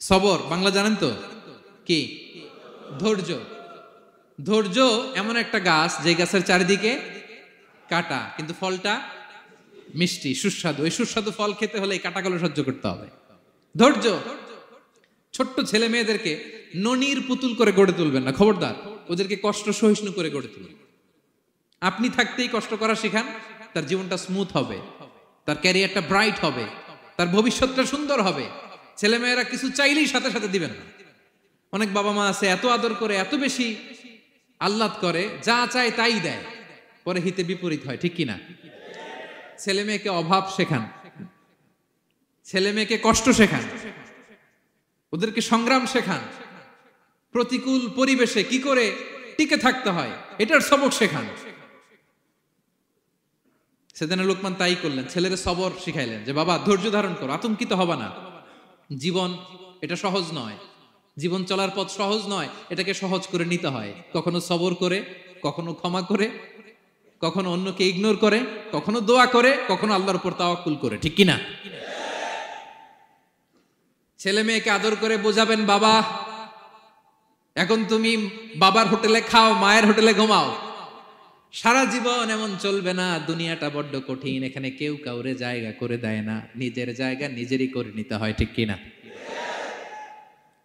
সবর বাংলা জানেন তো কি? ধৈর্য। ধৈর্য এমন একটা গাছ যে গাছের চারিদিকে কাটা, কিন্তু ফলটা মিষ্টি সুস্বাদু। এই সুস্বাদু ফল খেতে হলে এই কাটাগুলো সহ্য করতে হবে। ধৈর্য। ছোট্ট ছেলে মেয়েদেরকে ননির পুতুল করে গড়ে তুলবেন না, খবরদার। ওদেরকে কষ্ট সহিষ্ণু করে গড়ে তুলবেন। আপনি থাকতেই কষ্ট করা শিখান, তার জীবনটা স্মুথ হবে, তার ক্যারিয়ারটা ব্রাইট হবে, তার ভবিষ্যৎটা সুন্দর হবে। ছেলেমেয়েরা কিছু চাইলেই সাথে সাথে দিবেন না। অনেক বাবা মা আছে এত আদর করে, এত বেশি আহ্লাদ করে, যা চায় তাই দেয়, পরে হিতে বিপরীত হয়, ঠিক কিনা? ছেলে মেয়েকে অভাব শেখান, ছেলে মেয়েকে কষ্ট শেখান, ওদেরকে সংগ্রাম শেখান, প্রতিকূল পরিবেশে কি করে টিকে থাকতে হয় এটার সবক শেখান। সেদিন লোকমান তাই করলেন, ছেলেরা সবর শিখাইলেন যে বাবা ধৈর্য ধারণ করো, আতঙ্কিত হবা না। জীবন এটা সহজ নয়, জীবন চলার পথ সহজ নয়, এটাকে সহজ করে নিতে হয়। কখনো সবর করে, কখনো ক্ষমা করে, কখনো অন্যকে ইগনোর করে, কখনো দোয়া করে, কখনো আল্লাহর উপর তাওয়াক্কুল করে, ঠিক কিনা? ছেলে মেয়েকে আদর করে বোঝাবেন, বাবা এখন তুমি বাবার হোটেলে খাও, মায়ের হোটেলে ঘুমাও। সারা জীবন এমন চলবে না, দুনিয়াটা বড্ড কঠিন, এখানে কেউ কাউরে জায়গা করে দেয় না, নিজের জায়গা নিজেরই করে নিতে হয়, ঠিক কিনা?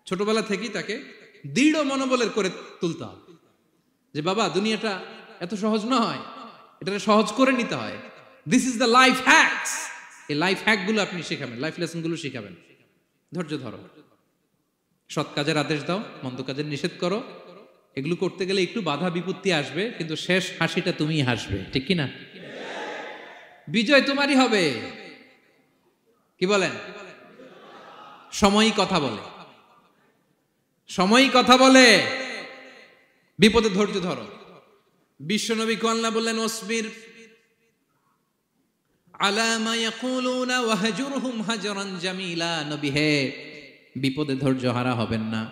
ছোটবেলা থেকেই তাকে দৃঢ় মনোবলের করে তুলতে হবে যে বাবা দুনিয়াটা এত সহজ নয়, এটা সহজ করে নিতে হয়। This is the life hacks. এই লাইফ হ্যাক গুলো আপনি শেখাবেন, লাইফ লেসন গুলো শেখাবেন। ধৈর্য ধরো, সৎ কাজের আদেশ দাও, মন্দ কাজের নিষেধ করো। এগুলো করতে গেলে একটু বাধা বিপত্তি আসবে, কিন্তু শেষ হাসিটা তুমিই হাসবে, ঠিক কিনা? বিজয় তোমারই হবে। কি বলেন? সময়ই কথা বলে, সময়ই কথা বলে। বিপদে ধৈর্য ধরো। বিশ্বনবী আল্লাহ বললেন ওয়াসবির আলা মা ইয়াকুলুনা ওয়াহজুরহুম হাজরান জামিলা। নবী হে, বিপদে ধৈর্য হারা হবেন না।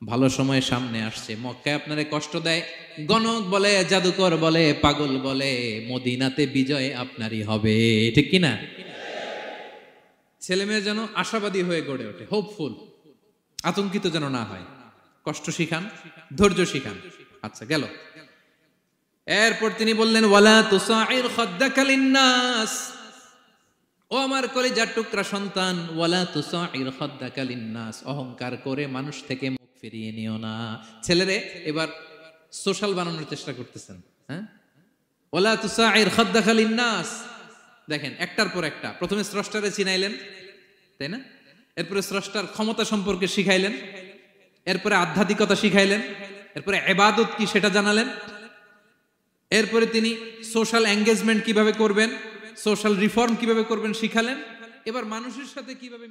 ভালো সময় সামনে আসছে, মক্কায় আপনারে কষ্ট দেয়, গণক বলে, জাদুকর বলে, পাগল বলে, মদিনাতে বিজয় আপনারই হবে, ঠিক কিনা? ছেলে মেয়ে যেন আশাবাদী হয়ে গড়ে ওঠে, হোপফুল, আতঙ্কিত যেন না হয়। কষ্ট শিখান, ধৈর্য শিখান। আচ্ছা গেল। এরপর তিনি বললেন ওয়ালা তুসাইর খাদ্দাকা লিন্নাস। ও আমার কলিজার টুকরা সন্তান, ওয়ালা তুসাইর খাদ্দাকা লিন্নাস, অহংকার করে মানুষ থেকে মুখ ফিরিয়ে নিও না। ছেলেরে এবার সোশ্যাল বানানোর চেষ্টা করতেছেন, হ্যাঁ? ওয়ালা তুসাইর খাদ্দাকা লিন্নাস। দেখেন একটার পর একটা, প্রথমে স্রষ্টারে চিনাইলেন, তাই না? এরপরে স্রষ্টার ক্ষমতা সম্পর্কে শিখাইলেন, এরপরে আধ্যাত্মিকতা শিখাইলেন, এরপরে ইবাদত কি সেটা জানালেন, এরপরে তিনি সোশ্যাল এঙ্গেজমেন্ট কিভাবে করবেন, সোশ্যাল রিফর্ম কিভাবে করবেন শিখালেন। এবার মানুষের সাথে কিভাবে